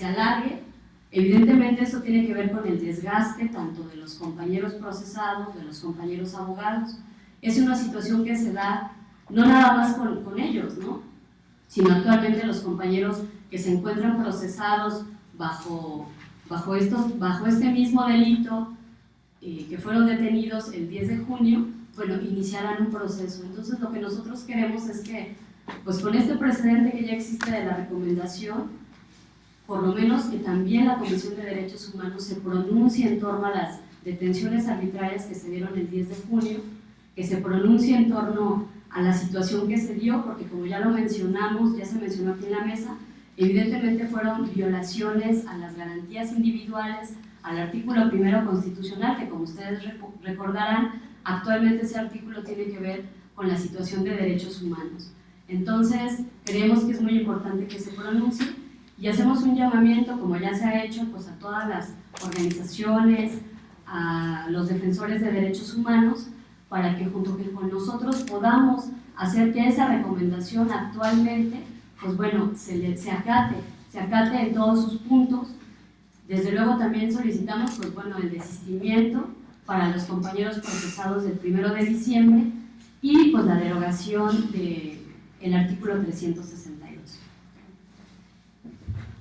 alargue. Evidentemente esto tiene que ver con el desgaste tanto de los compañeros procesados, de los compañeros abogados. Es una situación que se da no nada más con ellos, ¿no?, sino actualmente los compañeros que se encuentran procesados bajo este mismo delito, que fueron detenidos el 10 de junio, bueno, iniciarán un proceso. Entonces lo que nosotros queremos es que, pues con este precedente que ya existe de la recomendación, por lo menos que también la Comisión de Derechos Humanos se pronuncie en torno a las detenciones arbitrarias que se dieron el 10 de junio, que se pronuncie en torno a la situación que se dio, porque como ya lo mencionamos, ya se mencionó aquí en la mesa, evidentemente fueron violaciones a las garantías individuales, al artículo 1 constitucional, que como ustedes recordarán, actualmente ese artículo tiene que ver con la situación de derechos humanos. Entonces, creemos que es muy importante que se pronuncie y hacemos un llamamiento, como ya se ha hecho, pues a todas las organizaciones, a los defensores de derechos humanos, para que junto con nosotros podamos hacer que esa recomendación actualmente, pues bueno, se acate en todos sus puntos. Desde luego también solicitamos, pues bueno, el desistimiento para los compañeros procesados del 1 de diciembre y pues la derogación del artículo 362.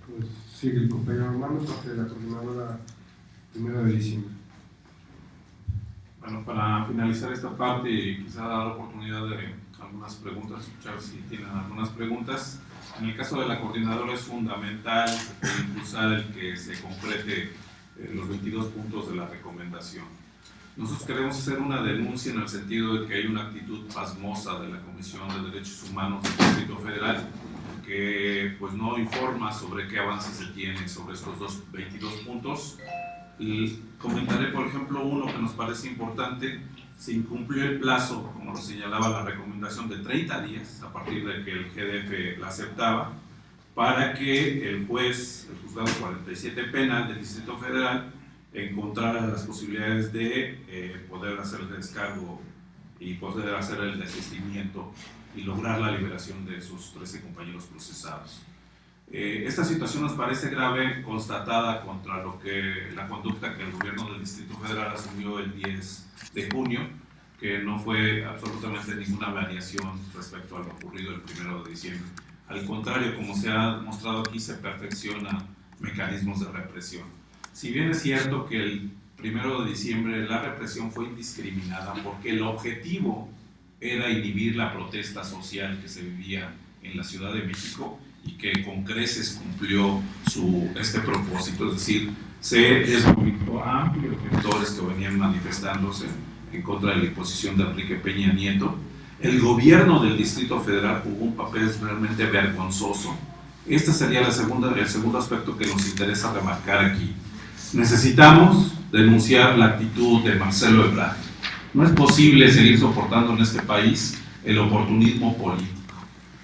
Pues sigue el compañero Romano, parte de la coordinadora 1 de diciembre. Bueno, para finalizar esta parte y quizá dar la oportunidad de algunas preguntas, escuchar si tienen algunas preguntas. En el caso de la coordinadora es fundamental impulsar el que se concrete los 22 puntos de la recomendación. Nosotros queremos hacer una denuncia en el sentido de que hay una actitud pasmosa de la Comisión de Derechos Humanos del Distrito Federal que pues no informa sobre qué avances se tiene sobre estos 22 puntos. Y comentaré, por ejemplo, uno que nos parece importante. Se incumplió el plazo, como lo señalaba la recomendación, de 30 días a partir de que el GDF la aceptaba, para que el juez, el juzgado 47 penal del Distrito Federal, encontrara las posibilidades de poder hacer el descargo y poder hacer el desistimiento y lograr la liberación de esos 13 compañeros procesados. Esta situación nos parece grave, constatada contra la conducta que el gobierno del Distrito Federal asumió el 10 de junio, que no fue absolutamente ninguna variación respecto a lo ocurrido el 1 de diciembre. Al contrario, como se ha mostrado aquí, se perfeccionan mecanismos de represión. Si bien es cierto que el 1 de diciembre la represión fue indiscriminada porque el objetivo era inhibir la protesta social que se vivía en la Ciudad de México, y que con creces cumplió este propósito, es decir, se desmovilizó a amplios sectores que venían manifestándose en contra de la imposición de Enrique Peña Nieto. El gobierno del Distrito Federal jugó un papel realmente vergonzoso. Este sería el segundo aspecto que nos interesa remarcar aquí. Necesitamos denunciar la actitud de Marcelo Ebrard. No es posible seguir soportando en este país el oportunismo político.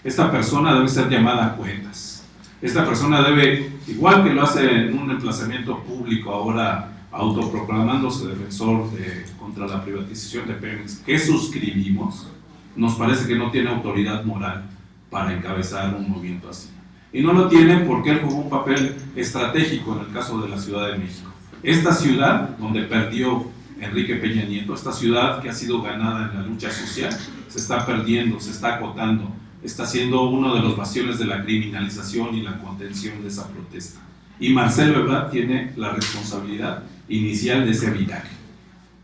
Esta persona debe ser llamada a cuentas. Esta persona debe, igual que lo hace en un emplazamiento público ahora autoproclamándose defensor contra la privatización de Pemex, que suscribimos, nos parece que no tiene autoridad moral para encabezar un movimiento así. Y no lo tiene porque él jugó un papel estratégico en el caso de la Ciudad de México. Esta ciudad donde perdió Enrique Peña Nieto, esta ciudad que ha sido ganada en la lucha social, se está perdiendo, se está acotando, está siendo uno de los bastiones de la criminalización y la contención de esa protesta. Y Marcelo Ebrard tiene la responsabilidad inicial de ese viraje.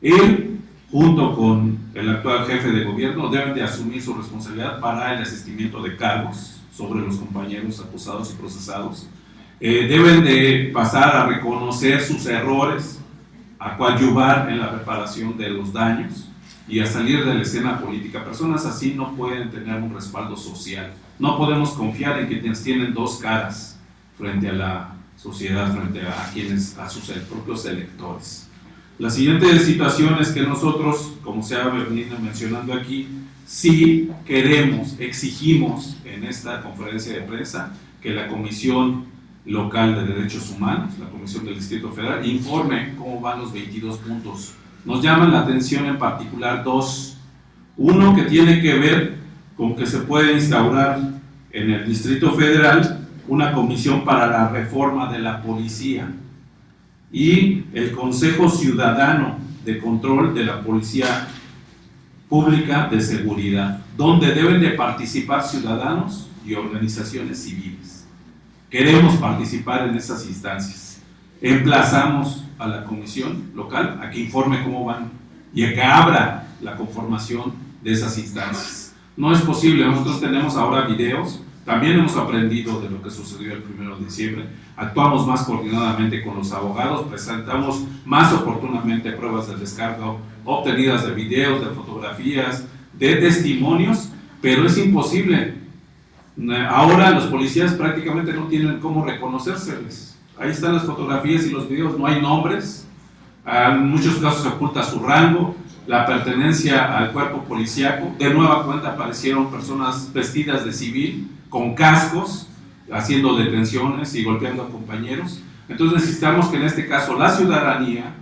Él, junto con el actual jefe de gobierno, deben de asumir su responsabilidad para el asistimiento de cargos sobre los compañeros acusados y procesados. Deben de pasar a reconocer sus errores, a coadyuvar en la reparación de los daños y a salir de la escena política. Personas así no pueden tener un respaldo social. No podemos confiar en quienes tienen dos caras frente a la sociedad, frente a sus propios electores. La siguiente situación es que nosotros, como se ha venido mencionando aquí, sí queremos, exigimos en esta conferencia de prensa que la Comisión Local de Derechos Humanos, la Comisión del Distrito Federal, informe cómo van los 22 puntos. Nos llaman la atención en particular dos. Uno que tiene que ver con que se puede instaurar en el Distrito Federal una comisión para la reforma de la policía y el Consejo Ciudadano de Control de la Policía Pública de Seguridad, donde deben de participar ciudadanos y organizaciones civiles. Queremos participar en esas instancias. Emplazamos a la comisión local a que informe cómo van y a que abra la conformación de esas instancias. No es posible, nosotros tenemos ahora videos, también hemos aprendido de lo que sucedió el 1 de diciembre, actuamos más coordinadamente con los abogados, presentamos más oportunamente pruebas de descargo obtenidas de videos, de fotografías, de testimonios, pero es imposible. Ahora los policías prácticamente no tienen cómo reconocérseles. Ahí están las fotografías y los videos, no hay nombres, en muchos casos se oculta su rango, la pertenencia al cuerpo policíaco. De nueva cuenta aparecieron personas vestidas de civil, con cascos, haciendo detenciones y golpeando a compañeros. Entonces necesitamos que en este caso la ciudadanía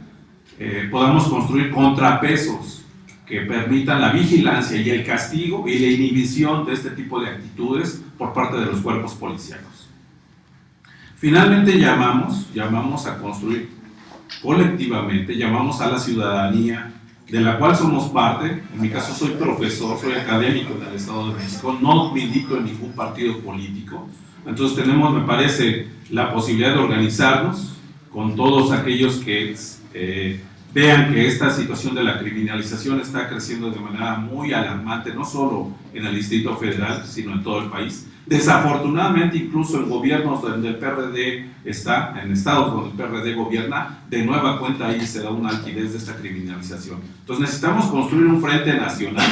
podamos construir contrapesos que permitan la vigilancia y el castigo y la inhibición de este tipo de actitudes por parte de los cuerpos policíacos. Finalmente llamamos a construir colectivamente, llamamos a la ciudadanía de la cual somos parte. En mi caso soy profesor, soy académico en el Estado de México, no milito en ningún partido político, entonces tenemos, me parece, la posibilidad de organizarnos con todos aquellos que vean que esta situación de la criminalización está creciendo de manera muy alarmante, no solo en el Distrito Federal, sino en todo el país. Desafortunadamente, incluso en gobiernos donde el PRD está, en estados donde el PRD gobierna, de nueva cuenta ahí se da una altivez de esta criminalización. Entonces necesitamos construir un frente nacional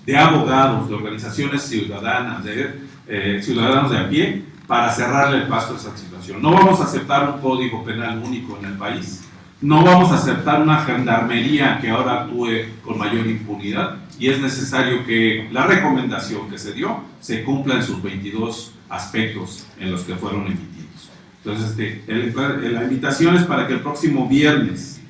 de abogados, de organizaciones ciudadanas, de ciudadanos de a pie, para cerrarle el paso a esa situación. No vamos a aceptar un código penal único en el país, no vamos a aceptar una gendarmería que ahora actúe con mayor impunidad, y es necesario que la recomendación que se dio se cumpla en sus 22 aspectos en los que fueron emitidos. Entonces, la invitación es para que el próximo viernes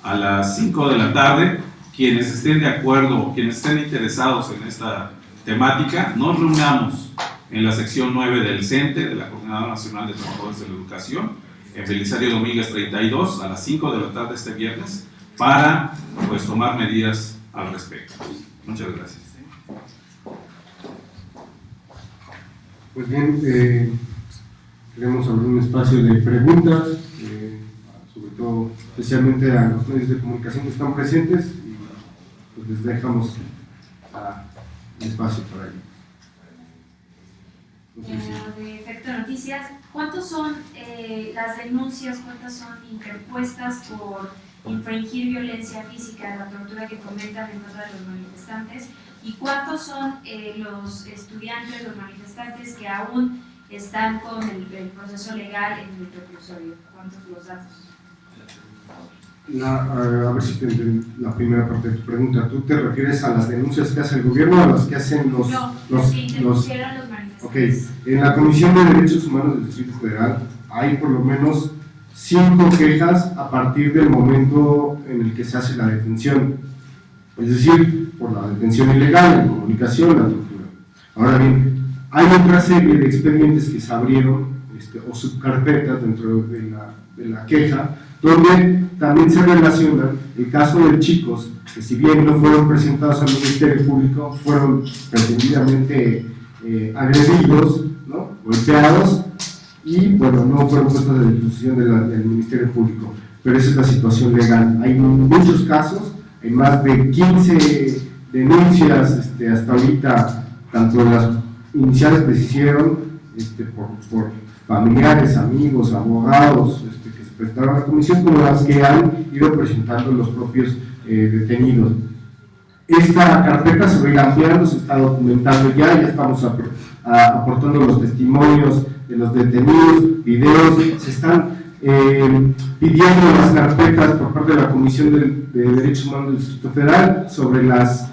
a las 5 de la tarde, quienes estén de acuerdo, quienes estén interesados en esta temática, nos reunamos en la sección 9 del CENTE, de la Coordinadora Nacional de Trabajadores de la Educación, en Belisario Domínguez 32, a las 5 de la tarde este viernes, para pues tomar medidas al respecto. Muchas gracias. Pues bien, queremos abrir un espacio de preguntas, sobre todo, especialmente a los medios de comunicación que están presentes, y pues les dejamos un espacio para ello. No sé si... proyecto de noticias, ¿cuántos son las denuncias, cuántas son interpuestas por infringir violencia física, la tortura que comentan en contra de los manifestantes? ¿Y cuántos son los estudiantes, los manifestantes que aún están con el proceso legal en el reclusorio? ¿Cuántos los datos? A ver si te entendí la primera parte de tu pregunta. ¿Tú te refieres a las denuncias que hace el gobierno o a las que hacen los que interpusieron los manifestantes? Ok, en la Comisión de Derechos Humanos del Distrito Federal hay por lo menos 5 quejas a partir del momento en el que se hace la detención, es decir, por la detención ilegal, la incomunicación, la tortura. Ahora bien, hay otra serie de expedientes que se abrieron o subcarpetas dentro de la queja, donde también se relaciona el caso de chicos que, si bien no fueron presentados al Ministerio Público, fueron pretendidamente agredidos, ¿no?, golpeados, y bueno, no fueron puestos a disposición del Ministerio Público, pero esa es la situación legal. Hay muchos casos, hay más de 15 denuncias hasta ahorita, tanto las iniciales que se hicieron por familiares, amigos, abogados que se prestaron a la comisión, como las que han ido presentando los propios detenidos. Esta carpeta se va a ir ampliando, se está documentando ya estamos aportando los testimonios de los detenidos, videos, se están pidiendo las carpetas por parte de la Comisión de Derechos Humanos del Distrito Federal sobre las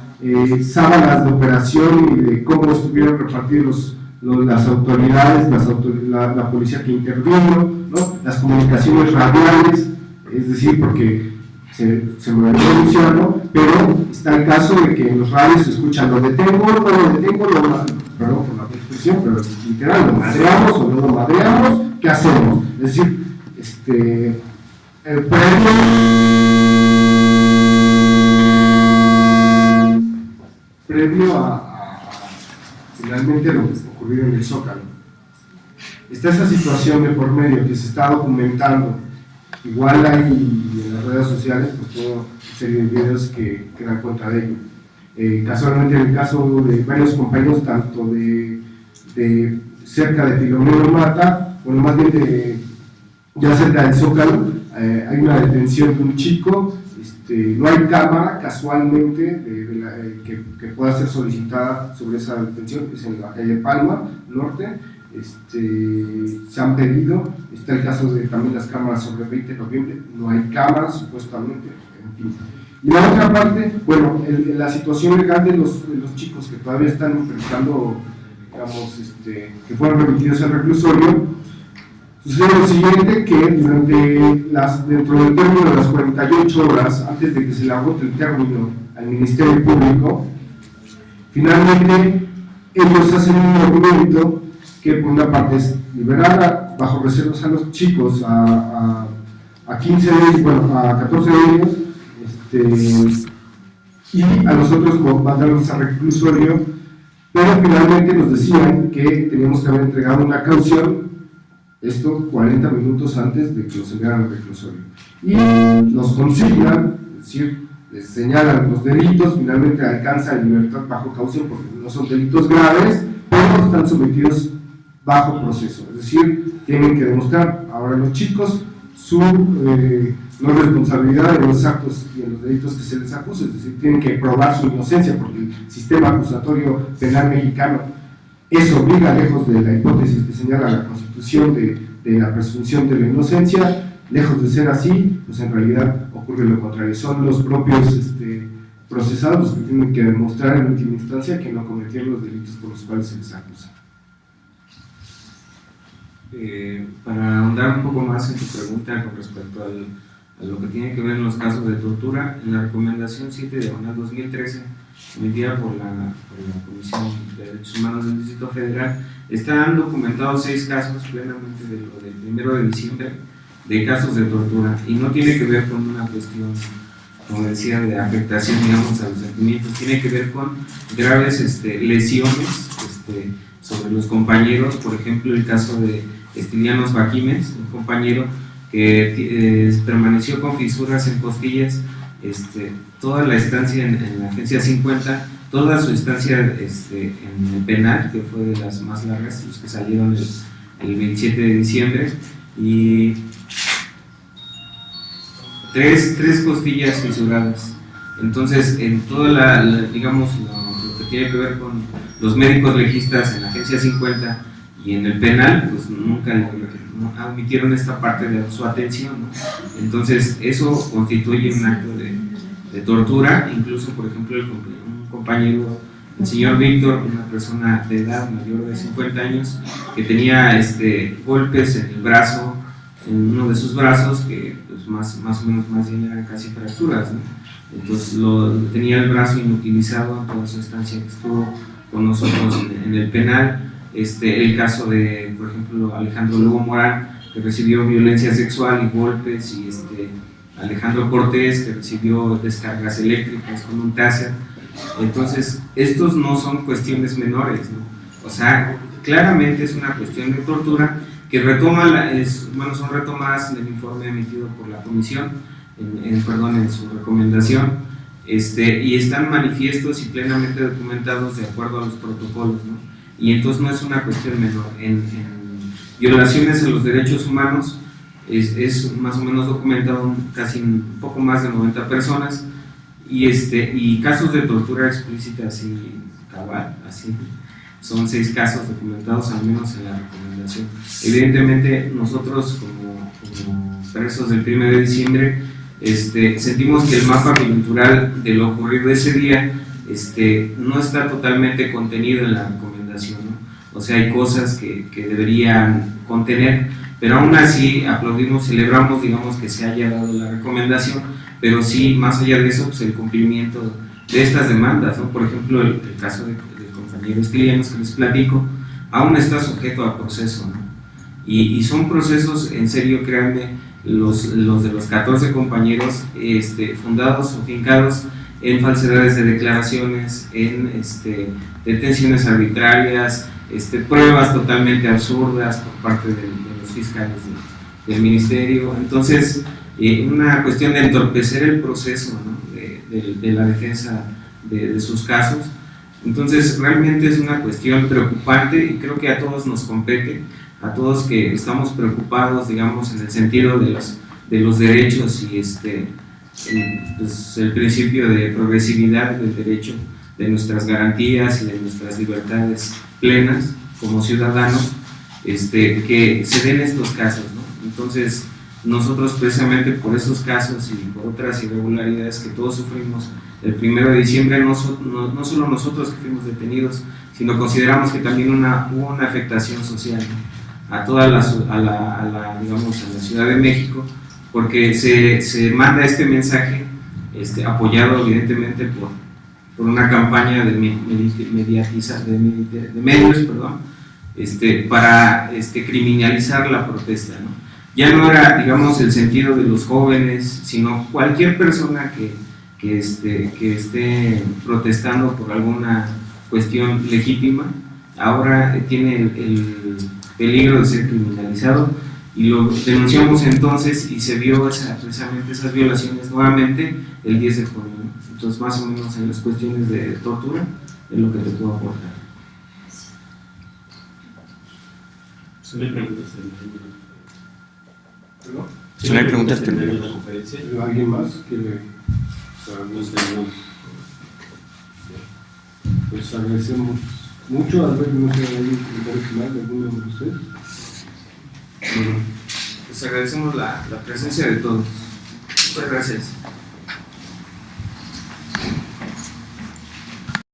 sábanas de operación y de cómo estuvieron repartidos las autoridades, la policía que intervino, ¿no?, las comunicaciones radiales, es decir, porque se me olvidó mencionarlo, pero está el caso de que en los radios se escuchan lo detengo, perdón por la expresión, pero literal, lo madreamos o no lo madreamos, ¿qué hacemos? Es decir, previo a finalmente lo que ocurrió en el Zócalo. Está esa situación de por medio que se está documentando. Igual hay en las redes sociales pues toda una serie de videos que dan cuenta de ello. Casualmente en el caso de varios compañeros, tanto de cerca de Filomeno Mata, bueno, más bien ya cerca del Zócalo, hay una detención de un chico, no hay cámara casualmente que pueda ser solicitada sobre esa detención, es en la calle Palma Norte. Se han pedido, está el caso de también las cámaras sobre 20 de noviembre, no hay cámaras supuestamente, en fin. Y la otra parte, bueno, la situación legal de los chicos que todavía están enfrentando, digamos, que fueron remitidos al reclusorio, sucede lo siguiente, que dentro del término de las 48 horas, antes de que se le agote el término al Ministerio Público, finalmente ellos hacen un movimiento que por una parte es liberar bajo reservas a los chicos, a 15 de ellos, bueno, a 14 de ellos, y a los otros mandarlos al reclusorio, pero finalmente nos decían que teníamos que haber entregado una caución, esto 40 minutos antes de que los enviaran al reclusorio. Y nos consignan, es decir, les señalan los delitos, finalmente alcanzan libertad bajo caución porque no son delitos graves, pero están sometidos bajo proceso, es decir, tienen que demostrar ahora los chicos su no responsabilidad en los actos y en los delitos que se les acusa, es decir, tienen que probar su inocencia porque el sistema acusatorio penal mexicano eso obliga, lejos de la hipótesis que señala la Constitución de la presunción de la inocencia, lejos de ser así, pues en realidad ocurre lo contrario, son los propios procesados los que tienen que demostrar en última instancia que no cometieron los delitos por los cuales se les acusa. Para ahondar un poco más en tu pregunta con respecto a lo que tiene que ver en los casos de tortura, en la recomendación 7/2013 emitida por la Comisión de Derechos Humanos del Distrito Federal, están documentados 6 casos plenamente de lo del 1 de diciembre de casos de tortura, y no tiene que ver con una cuestión, como decía, de afectación, digamos, a los sentimientos, tiene que ver con graves lesiones sobre los compañeros. Por ejemplo, el caso de Estilianos Baquimes, un compañero que permaneció con fisuras en costillas toda la estancia en la agencia 50, toda su estancia en el penal, que fue de las más largas, los que salieron el 27 de diciembre, y tres costillas fisuradas. Entonces, en toda digamos, lo que tiene que ver con los médicos legistas en la Agencia 50 y en el penal, pues nunca omitieron esta parte de su atención, ¿no? Entonces, eso constituye un acto de tortura. Incluso, por ejemplo, un compañero, el señor Víctor, una persona de edad mayor de 50 años, que tenía golpes en el brazo, en uno de sus brazos, que pues más o menos más bien eran casi fracturas, ¿no? Entonces tenía el brazo inutilizado en toda su estancia que estuvo con nosotros en el penal. El caso de, por ejemplo, Alejandro Lugo Morán, que recibió violencia sexual y golpes, y Alejandro Cortés, que recibió descargas eléctricas con un taser. Entonces, estos no son cuestiones menores, ¿no? O sea, claramente es una cuestión de tortura que son retomadas en el informe emitido por la comisión, en su recomendación, y están manifiestos y plenamente documentados de acuerdo a los protocolos, ¿no? Y entonces no es una cuestión menor. En violaciones a los derechos humanos es más o menos documentado casi un poco más de 90 personas, y casos de tortura explícita así cabal, así son 6 casos documentados al menos en la recomendación. Evidentemente nosotros como presos del 1 de diciembre sentimos que el mapa coyuntural de lo ocurrido ese día no está totalmente contenido en la recomendación, ¿no? O sea, hay cosas que deberían contener, pero aún así aplaudimos, celebramos, digamos, que se haya dado la recomendación, pero sí, más allá de eso, pues el cumplimiento de estas demandas, ¿no? Por ejemplo, el caso del compañero Estilianos que les platico, aún está sujeto a proceso, ¿no? Y son procesos, en serio, créanme, los de los 14 compañeros fundados o fincados en falsedades de declaraciones, en detenciones arbitrarias, pruebas totalmente absurdas por parte de los fiscales del ministerio. Entonces, una cuestión de entorpecer el proceso, ¿no? de la defensa de sus casos. Entonces, realmente es una cuestión preocupante, y creo que a todos nos compete, a todos que estamos preocupados, digamos, en el sentido de los derechos y pues el principio de progresividad del derecho, de nuestras garantías y de nuestras libertades plenas como ciudadanos, que se den estos casos, ¿no? Entonces, nosotros precisamente por esos casos y por otras irregularidades que todos sufrimos el 1 de diciembre, no solo nosotros que fuimos detenidos, sino consideramos que también hubo una afectación social, ¿no? A toda digamos, a la Ciudad de México, porque se manda este mensaje, apoyado evidentemente por una campaña de medios, perdón, para criminalizar la protesta, ¿no? Ya no era, digamos, el sentido de los jóvenes, sino cualquier persona que esté protestando por alguna cuestión legítima, ahora tiene el peligro de ser criminalizado, y lo denunciamos entonces, y se vio precisamente esas violaciones nuevamente el 10 de junio, ¿no? Entonces, más o menos en las cuestiones de tortura es lo que te puedo aportar. ¿No hay preguntas? ¿No hay preguntas? ¿Alguien más quiere? Pues agradecemos mucho. Al ver que no se haya un comentario final de alguno de ustedes. Les agradecemos la presencia de todos. Muchas gracias.